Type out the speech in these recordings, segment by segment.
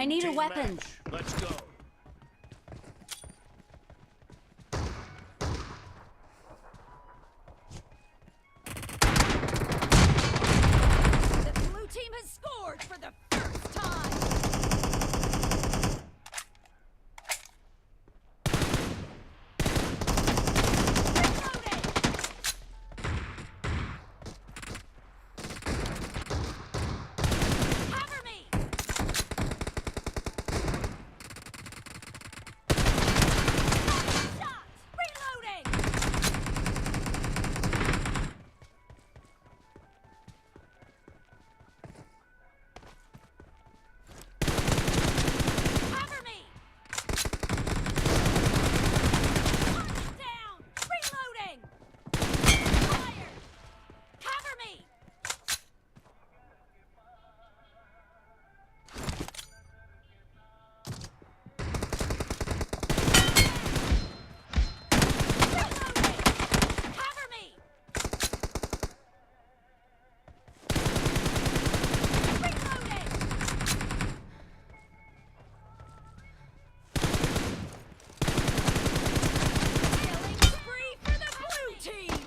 need a Team weapon. match. Let's go. The blue team has scored for the first time! Cover me! Shot! Reloading! Cover me! Down! Reloading! Fire! Cover me! Reloading! Cover me! Reloading! Killing spree for the blue team!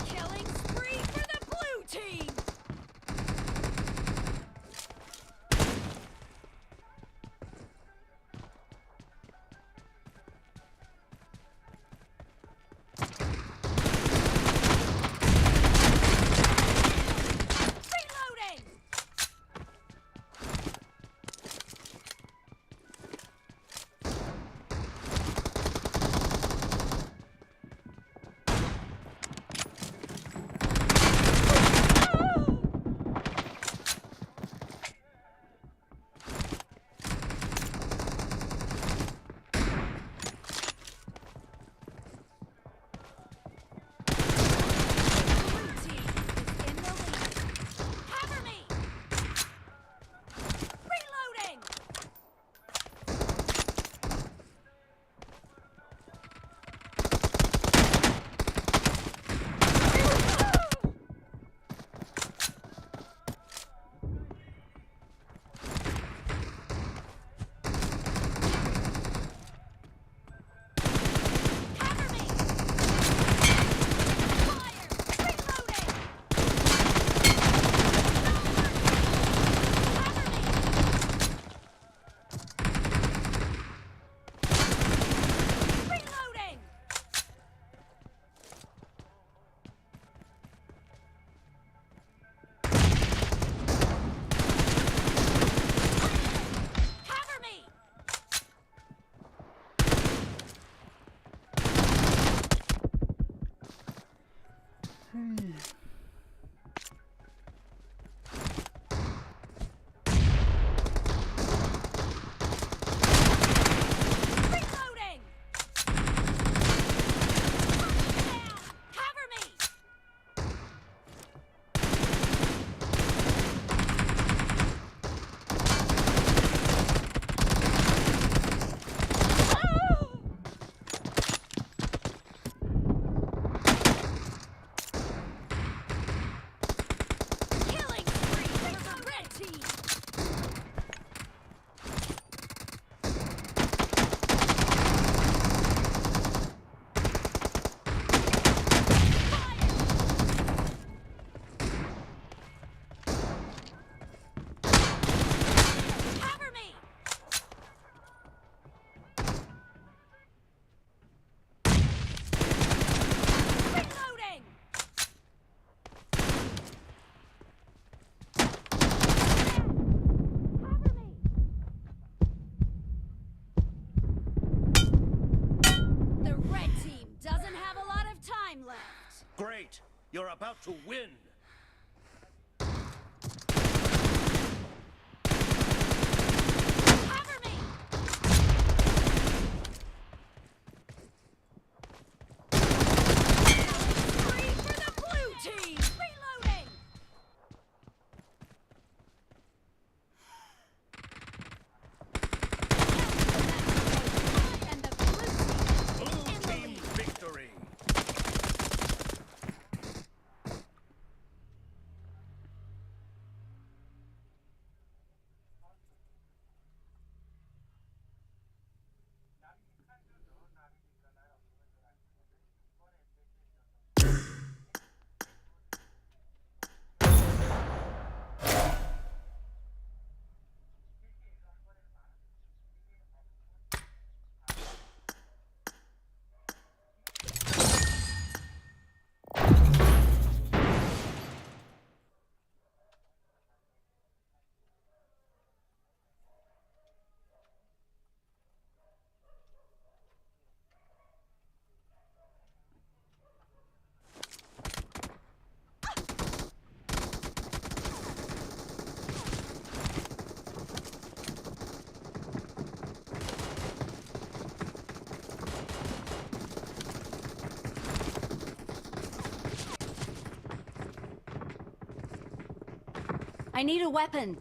Killing spree for the blue team! Reloading! Blue team is in the lead. Cover me! Reloading! Cover me! Fire! Reloading! Cover me! Reloading! Cover me! Reloading! Down! Cover me! Killing spree for the red team! Cover me! Reloading! Cover me! The red team doesn't have a lot of time left. Great. You're about to win. Cover me! Spree for the blue team! Reloading! I need a weapon.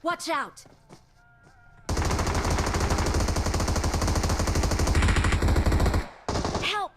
Watch out! Help!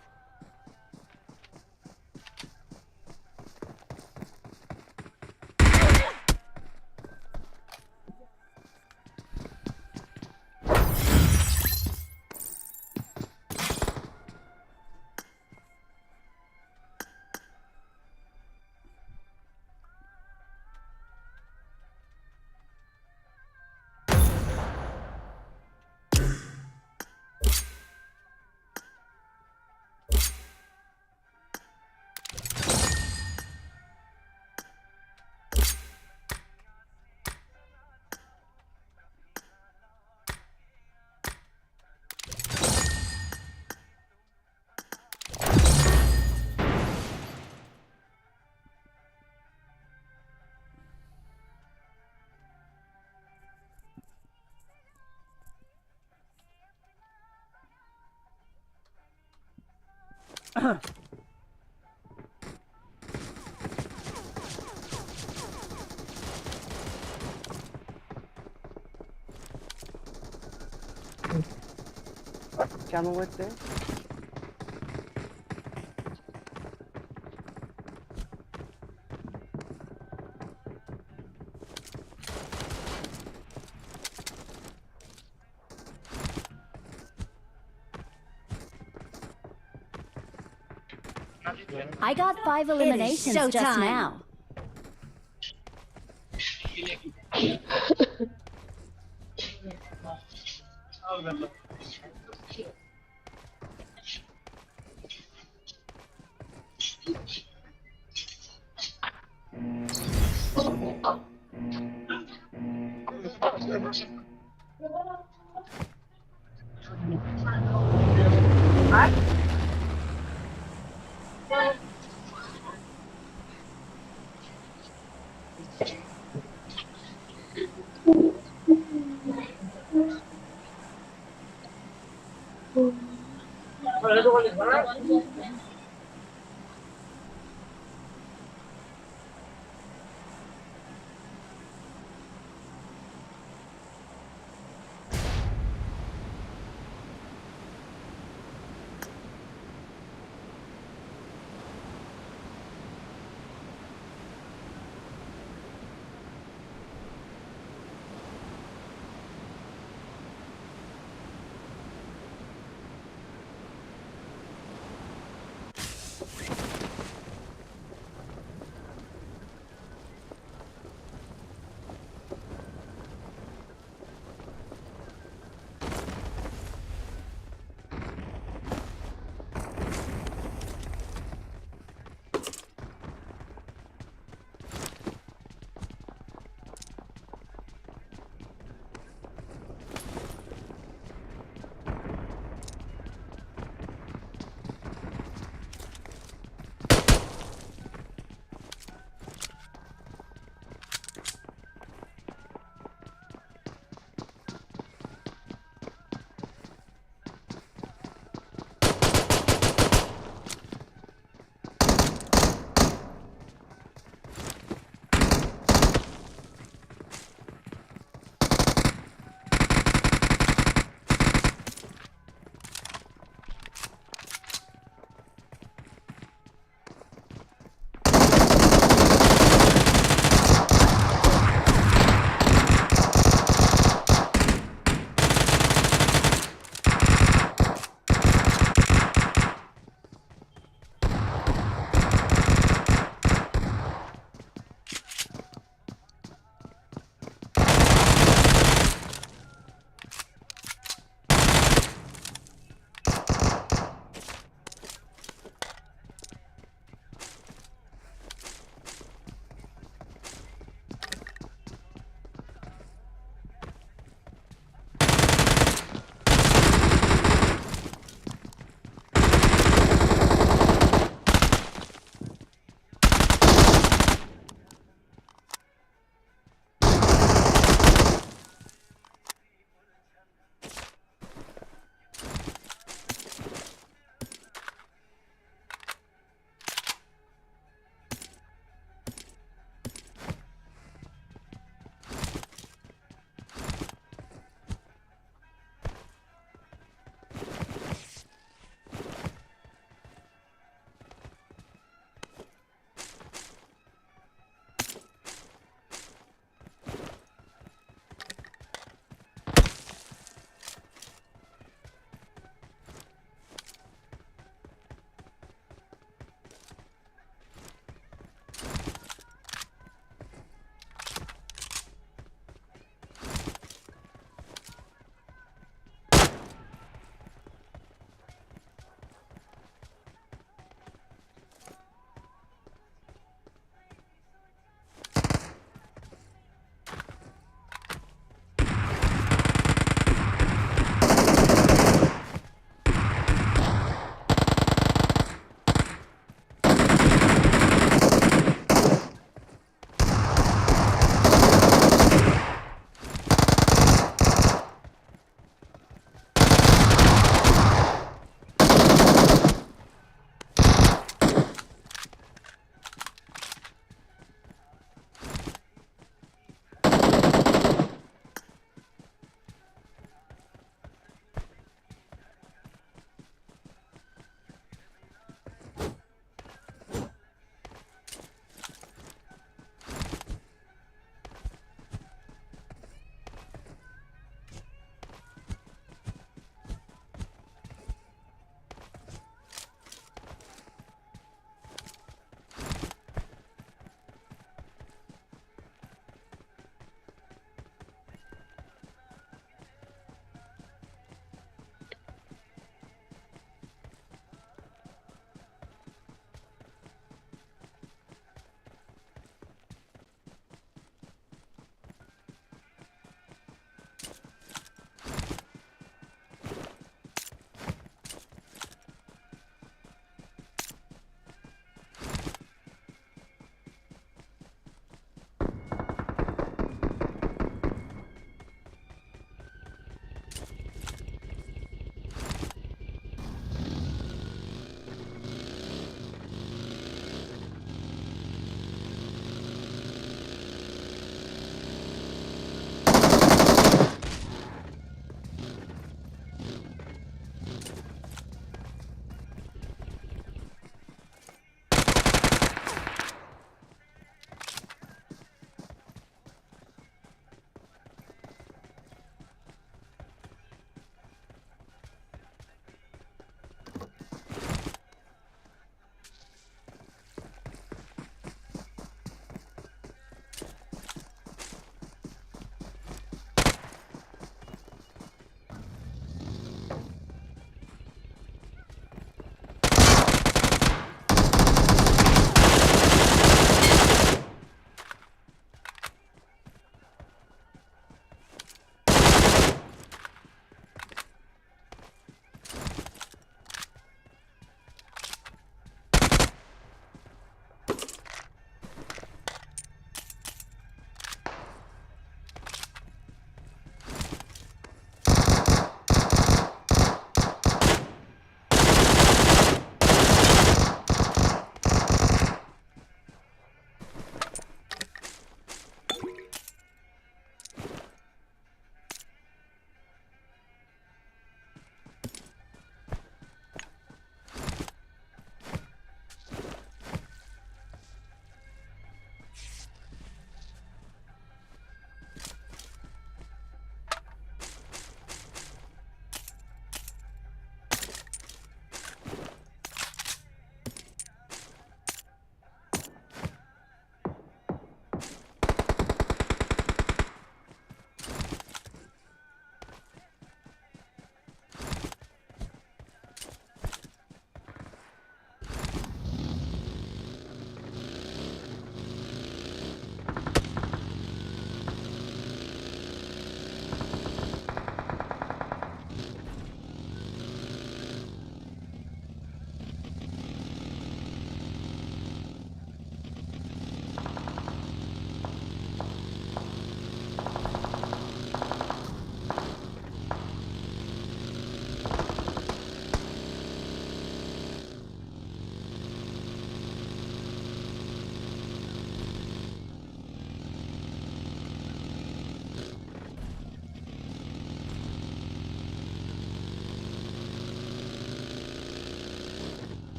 Chiamo with this. I got 5 eliminations just showtime. now.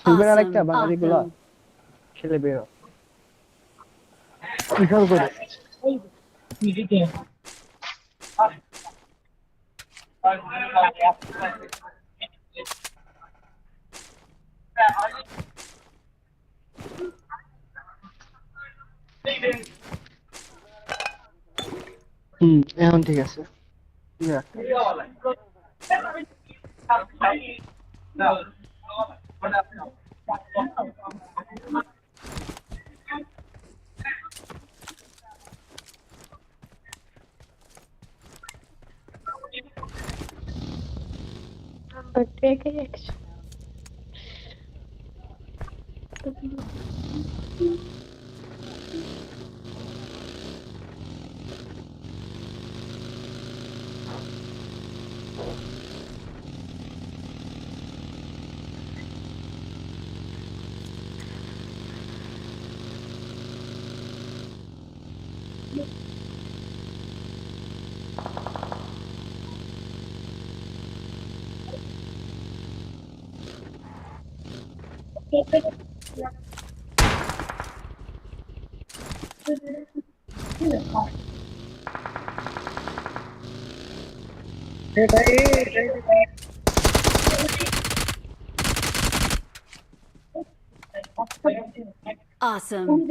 খেলবেন আরেকটা Awesome. বাঙালিগুলা Awesome. খেলে বেরো কিসব করে এখন ঠিক আছে Number 3x. Awesome.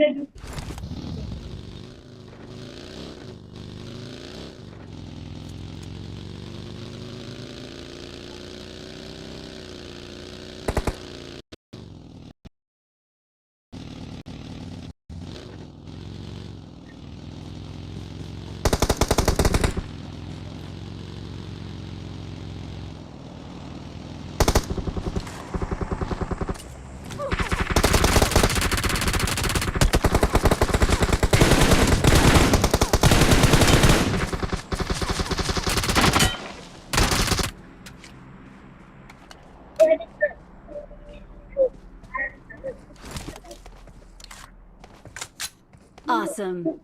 Awesome.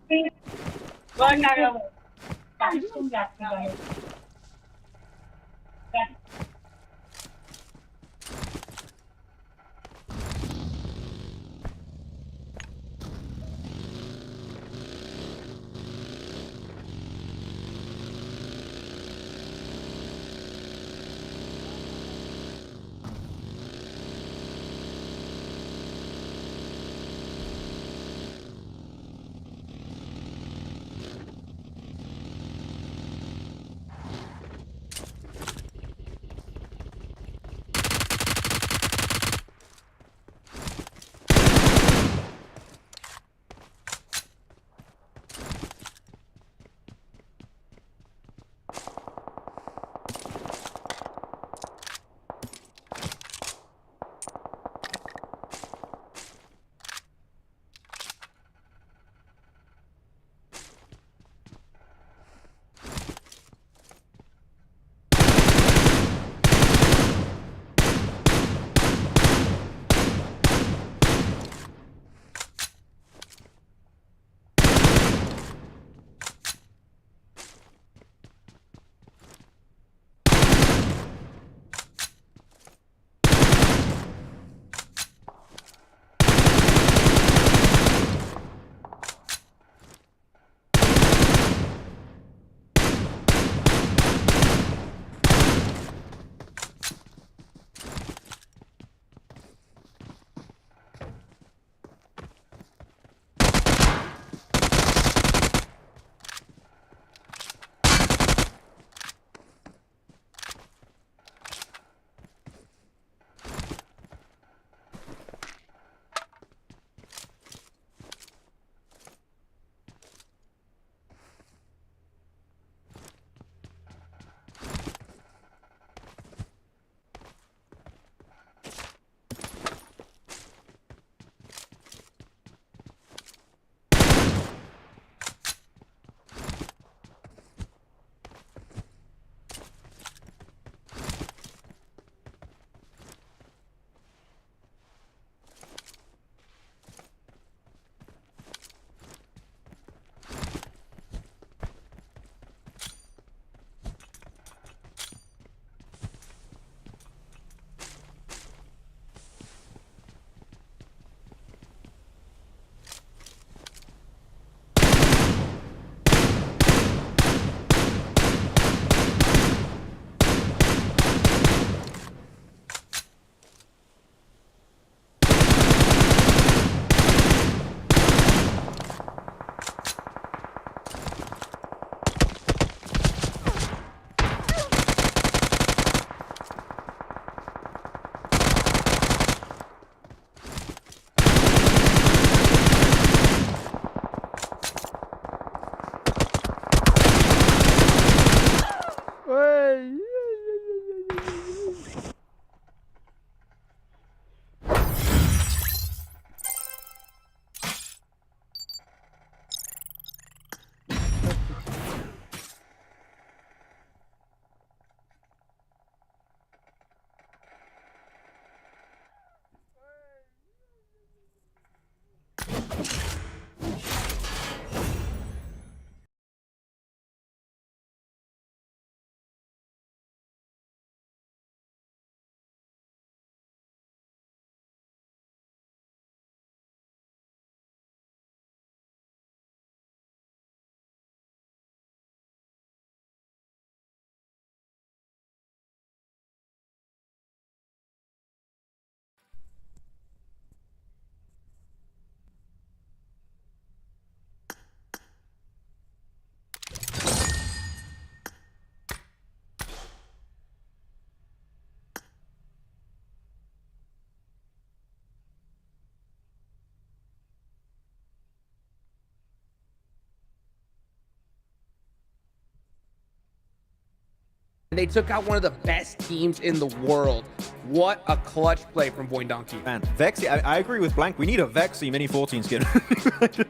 They took out one of the best teams in the world. What a clutch play from Void Donkey. Man, Vexy, I agree with Blank. We need a Vexy Mini 14 skin.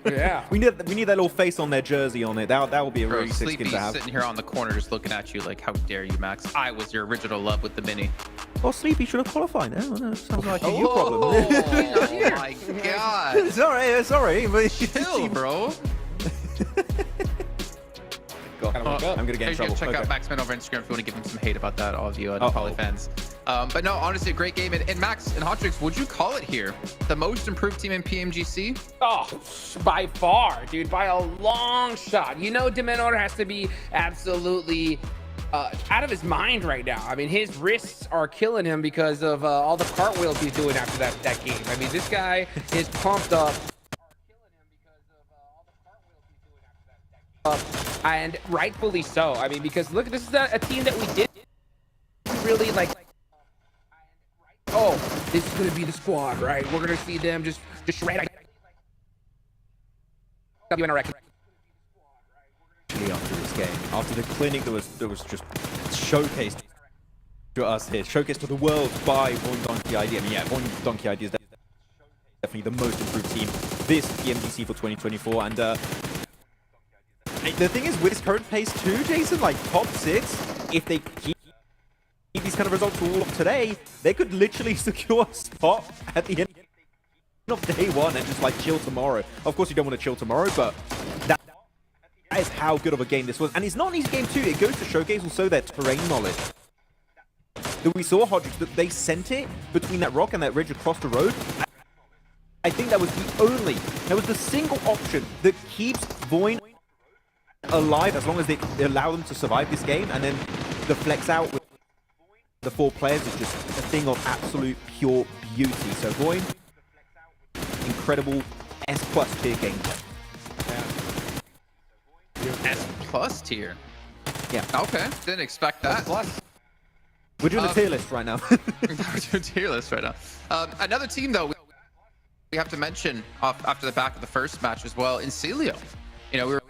Yeah. We need that little face on their jersey on it. That would be a Bro, really sick skin Sleepy's to have. sitting here on the corner just looking at you like, how dare you, Max? I was your original love with the mini. Oh, Sleepy should have qualified. Oh, no, sounds like a you problem. Oh my god. It's alright. But Chill, bro. God, I'm gonna get in trouble. Check out Okay. Maxman over Instagram if you want to give him some hate about that, all of you Poly Uh-oh. fans. But no, honestly, a great game. And Max and Hotrix, would you call it here the most improved team in PMGC? Oh, by far, dude, by a long shot. You know, Dementor has to be absolutely out of his mind right now. I mean, his wrists are killing him because of all the cartwheels he's doing after that game. I mean, this guy is pumped up. And rightfully so. I mean, because look, this is a team that we did really like. Oh, this is gonna be the squad, right? We're gonna see them just shred. After this game, after the clinic that was just showcased to us here, showcased to the world by Void Donkey ID. I mean, yeah, Void Donkey ID is definitely the most improved team this PMGC for 2024. And the thing is, with his current pace too, Jason, like top 6, if they keep these kind of results all of today, they could literally secure a spot at the end of day 1 and just like chill tomorrow. Of course, you don't want to chill tomorrow, but that is how good of a game this was. And it's not an easy game too. It goes to showcase also their terrain knowledge. That we saw Hodrix, that they sent it between that rock and that ridge across the road. I think that was the single option that keeps Void alive as long as they allow them to survive this game. And then the flex out with the 4 players is just a thing of absolute pure beauty. So Void, incredible S+ tier gameplay. S+ tier. Yeah. Okay, didn't expect that. We're doing a tier list right now. We're doing tier list right now. Another team though, we have to mention after the back of the first match as well, Incilio. You know,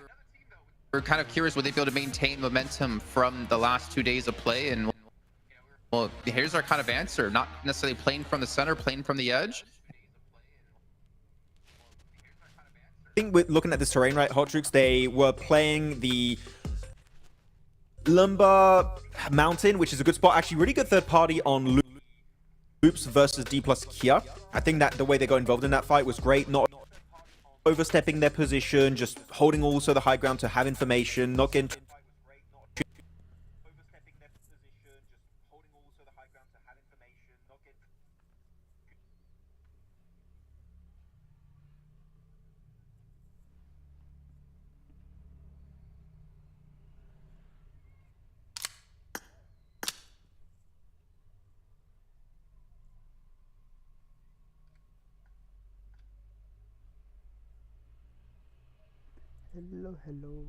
we're kind of curious, would they be able to maintain momentum from the last 2 days of play? And well, here's our kind of answer. Not necessarily playing from the center, playing from the edge. I think we're looking at this terrain, right, Hotrix, they were playing the Lumber Mountain, which is a good spot. Actually, really good third party on Loops versus D plus Kia. I think that the way they got involved in that fight was great. Not overstepping their position, just holding also the high ground to have information, not getting Hello.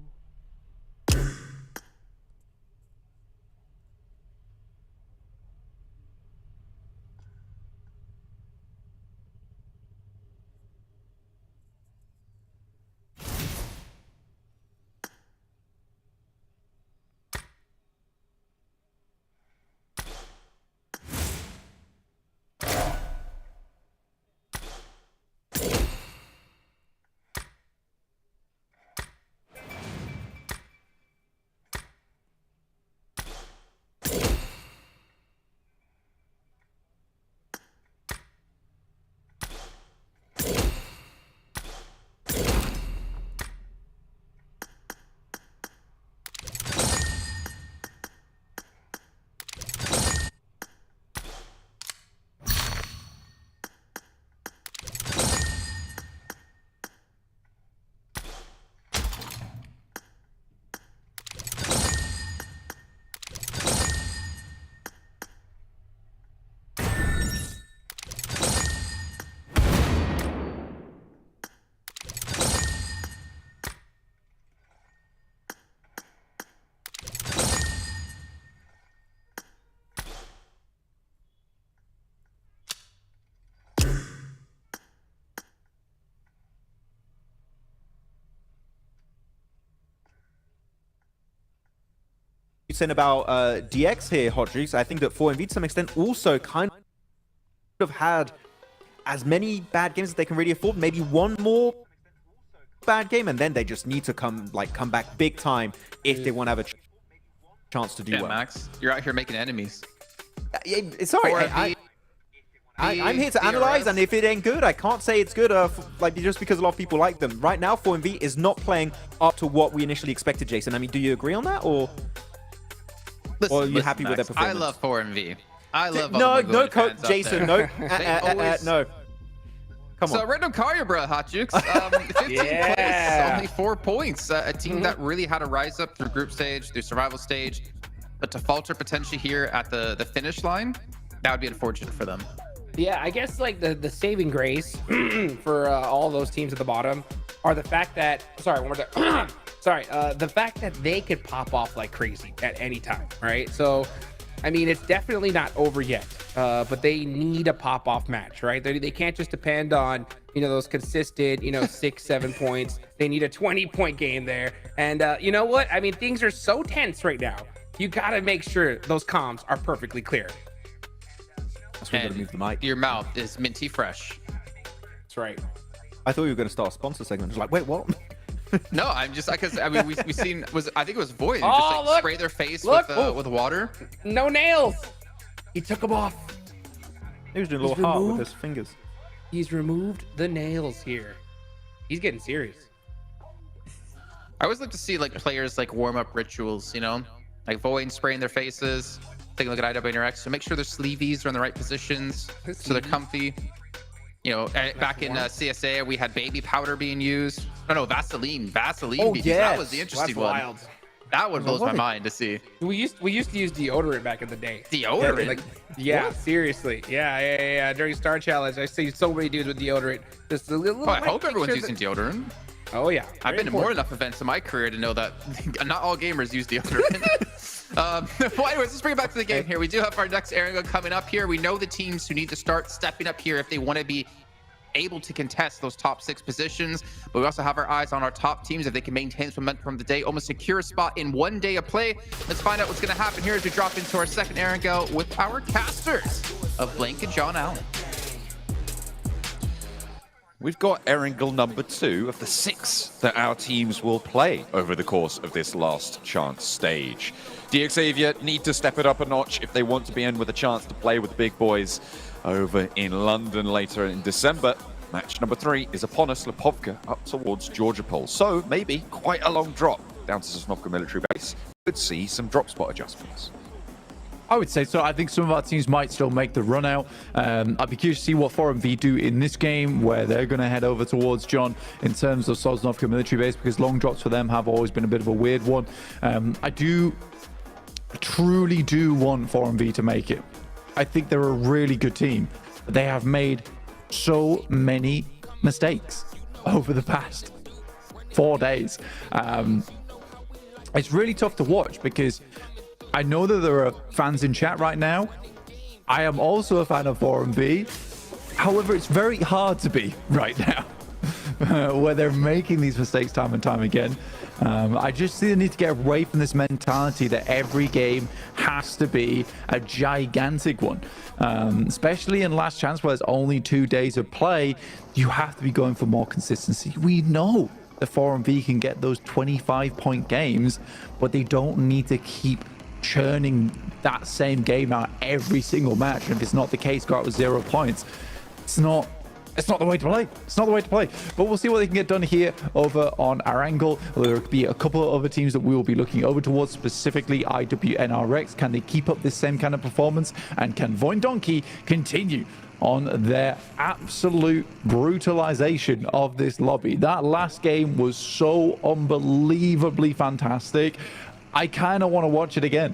saying about DX here, Hodrix. I think that 4MV to some extent also kind of had as many bad games as they can really afford. Maybe one more bad game, and then they just need to come back big time if they want to have a chance to do Yeah, well. Max, you're out here making enemies. It's all right. I'm here to analyze, and if it ain't good, I can't say it's good. Just because a lot of people like them right now, 4MV is not playing up to what we initially expected. Jason, I mean, do you agree on that, or are you happy with their Max, performance? I love 4MV. I love no, coach Jason, no, no. Come So on. Random Carrier, bro, Hot Jukes. 15th place, only 4 points. A team that really had to rise up through group stage, through survival stage, but to falter potentially here at the finish line, that would be unfortunate for them. Yeah, I guess like the saving grace for all those teams at the bottom are the fact that the fact that they could pop off like crazy at any time, right? So I mean, it's definitely not over yet, but they need a pop-off match, right? They can't just depend on, those consistent, 6-7 points. They need a 20-point game there. And you know what? I mean, things are so tense right now. You got to make sure those comms are perfectly clear. That's why I'm gonna move the mic. Your mouth is minty fresh. That's right. I thought you were going to start a sponsor segment. I was like, wait, what? No, I'm just because I mean we seen I think it was Void who Oh, just look! spray their face Look! with water. No nails. He took them off. He was doing a little heart with his fingers. He's removed the nails here. He's getting serious. I always like to see like players like warm up rituals, like Void spraying their faces. Take a look at IWNRX. So make sure their sleeveys are in the right positions so they're comfy. Back in CSA, we had baby powder being used. No, Vaseline. Oh, being- yes. That was the interesting That's one. wild. That one blows my mind to see. We used to use deodorant back in the day. Deodorant? Seriously. Yeah. During Star Challenge, I see so many dudes with deodorant. Just a little. Oh, I hope everyone's using deodorant. Oh yeah. I've been to more enough events in my career to know that not all gamers use deodorant. Well, anyways, let's bring it back to the game here. We do have our next Erangel coming up here. We know the teams who need to start stepping up here if they want to be able to contest those top 6 positions, but we also have our eyes on our top teams if they can maintain this momentum from the day, almost secure a spot in 1 day of play. Let's find out what's going to happen here as we drop into our second Erangel with our casters of Blank and John Allen. We've got Erangel number 2 of the 6 that our teams will play over the course of this last chance stage. DXavier need to step it up a notch if they want to be in with a chance to play with the big boys over in London later in December. Match number 3 is upon us, Lipovka up towards Georgia Pole. So maybe quite a long drop down to Sosnovka military base. Could see some drop spot adjustments. I would say so. I think some of our teams might still make the run out. I'd be curious to see what 4MV do in this game, where they're going to head over towards John in terms of Sosnovka military base, because long drops for them have always been a bit of a weird one. I truly do want 4MV to make it. I think they're a really good team, but they have made so many mistakes over the past 4 days. It's really tough to watch because I know that there are fans in chat right now. I am also a fan of 4MV. However, it's very hard to be right now where they're making these mistakes time and time again. I just see the need to get away from this mentality that every game has to be a gigantic one. Especially in Last Chance where there's only 2 days of play, you have to be going for more consistency. We know that 4MV can get those 25-point games, but they don't need to keep churning that same game out every single match. And if it's not the case, go out with 0 points. It's not the way to play. It's not the way to play. But we'll see what they can get done here over on Erangel. There could be a couple of other teams that we will be looking over towards, specifically IWNRX. Can they keep up this same kind of performance? And can Voindonkey continue on their absolute brutalization of this lobby? That last game was so unbelievably fantastic. I kind of want to watch it again.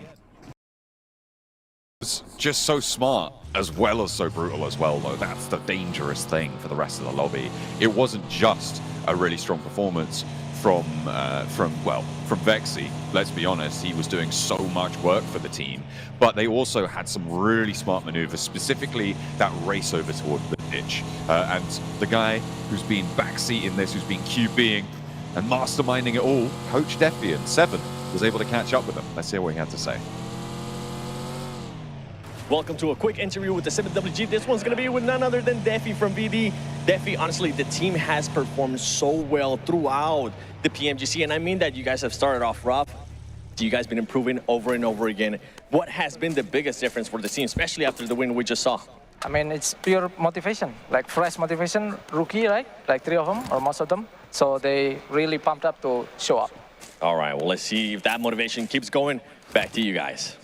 It's just so smart as well as so brutal as well, though. That's the dangerous thing for the rest of the lobby. It wasn't just a really strong performance from Vexy. Let's be honest, he was doing so much work for the team, but they also had some really smart maneuvers, specifically that race over toward the ditch. And the guy who's been backseating this, who's been QBing and masterminding it all, Coach Defiant, 7, was able to catch up with them. Let's hear what he had to say. Welcome to a quick interview with the 7WG. This one's going to be with none other than Defi from VD. Defi, honestly, the team has performed so well throughout the PMGC, and I mean that you guys have started off rough. You guys been improving over and over again. What has been the biggest difference for the team, especially after the win we just saw? I mean, it's pure motivation, like fresh motivation, rookie, right? Like 3 of them, or most of them. So they really pumped up to show up. All right, well, let's see if that motivation keeps going. Back to you guys.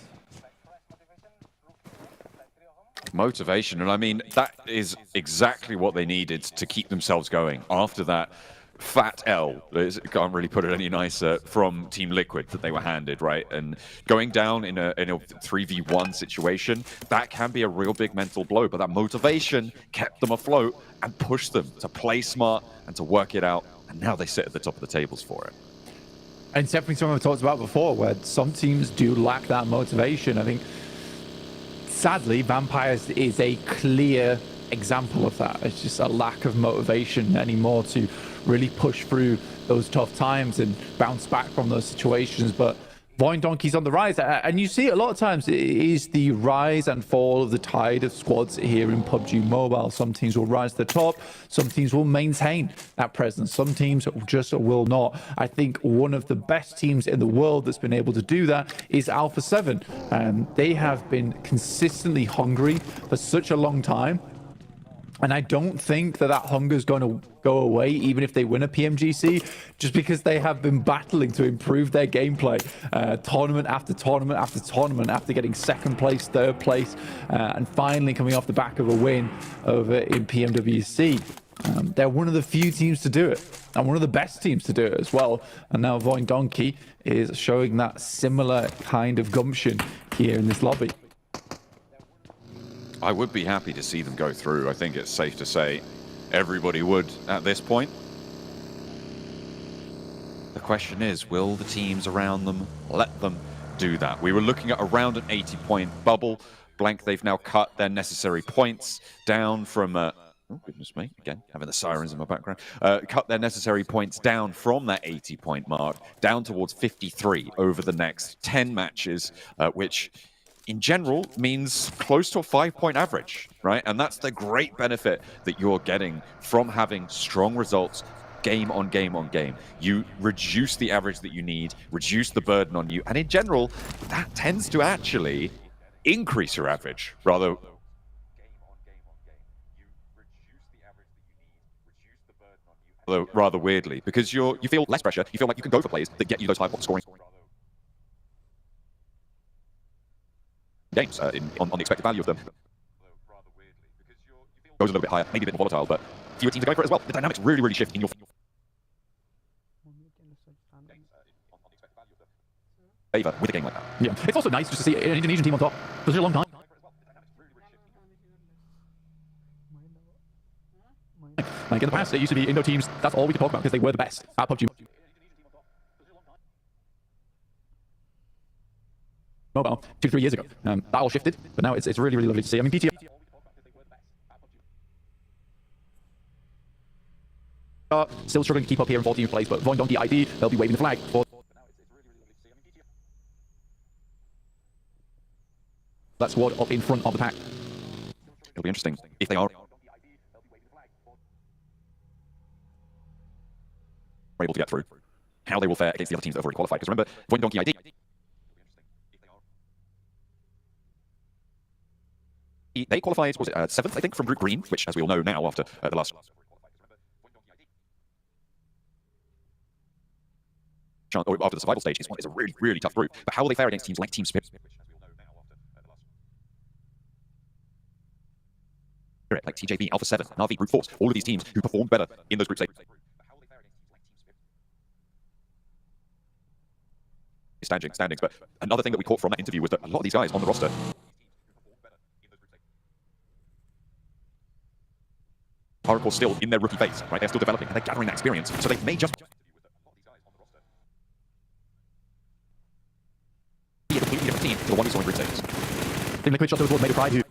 Motivation, and I mean, that is exactly what they needed to keep themselves going after that fat L, can't really put it any nicer, from Team Liquid that they were handed, right? And going down in a 3v1 situation, that can be a real big mental blow, but that motivation kept them afloat and pushed them to play smart and to work it out, and now they sit at the top of the tables for it. And it's definitely something we've talked about before, where some teams do lack that motivation. I think, sadly, Vampires is a clear example of that. It's just a lack of motivation anymore to really push through those tough times and bounce back from those situations. But Voindonkey's on the rise, and you see it a lot of times. It is the rise and fall of the tide of squads here in PUBG Mobile. Some teams will rise to the top, some teams will maintain that presence, some teams just will not. I think one of the best teams in the world that's been able to do that is Alpha 7. They have been consistently hungry for such a long time, and I don't think that hunger is going to go away even if they win a PMGC, just because they have been battling to improve their gameplay tournament after tournament after tournament, after getting second place, third place, and finally coming off the back of a win over in PMWC. They're one of the few teams to do it, and one of the best teams to do it as well. And now Voindonkey is showing that similar kind of gumption here in this lobby. I would be happy to see them go through. I think it's safe to say everybody would at this point. The question is, will the teams around them let them do that? We were looking at around an 80-point bubble. Blank, they've now cut their necessary points down from... oh, goodness me, again, having the sirens in my background. Cut their necessary points down from that 80-point mark, down towards 53 over the next 10 matches, which... in general means close to a 5-point average, right? And that's the great benefit that you're getting from having strong results game on game on game. You reduce the average that you need, reduce the burden on you, and in general, that tends to actually increase your average, rather weirdly, because you feel less pressure, you feel like you can go for plays that get you those high point scoring games on the expected value of them. Goes a little bit higher, maybe a bit more volatile, but fewer teams are going for it as well. The dynamics really, really shift in your favor with a game like that. Yeah, it's also nice just to see an Indonesian team on top for such a long time. Like in the past, it used to be Indo teams, that's all we could talk about because they were the best at PUBG Mobile 2-3 years ago. That all shifted, but now it's really, really lovely to see. I mean, BTR are still struggling to keep up here in 14th place, but Voindonkey ID, they'll be waving the flag for that squad up in front of the pack. It'll be interesting if they are able to get through, how they will fare against the other teams that have already qualified. Because remember, Voindonkey ID, they qualified, was it 7th, I think, from Group Green, which, as we all know now, after the last or after the survival stage, is a really, really tough group. But how will they fare against teams like Team Spirit, like TJP, Alpha 7, and RV Group Force, all of these teams who performed better in those group stages? Standings, but another thing that we caught from that interview was that a lot of these guys on the roster are, of course, still in their rookie phase, right? They're still developing and they're gathering that experience, so they may just be a completely different team to the one we saw in group stages. Team Liquid shot towards Made of Pride, who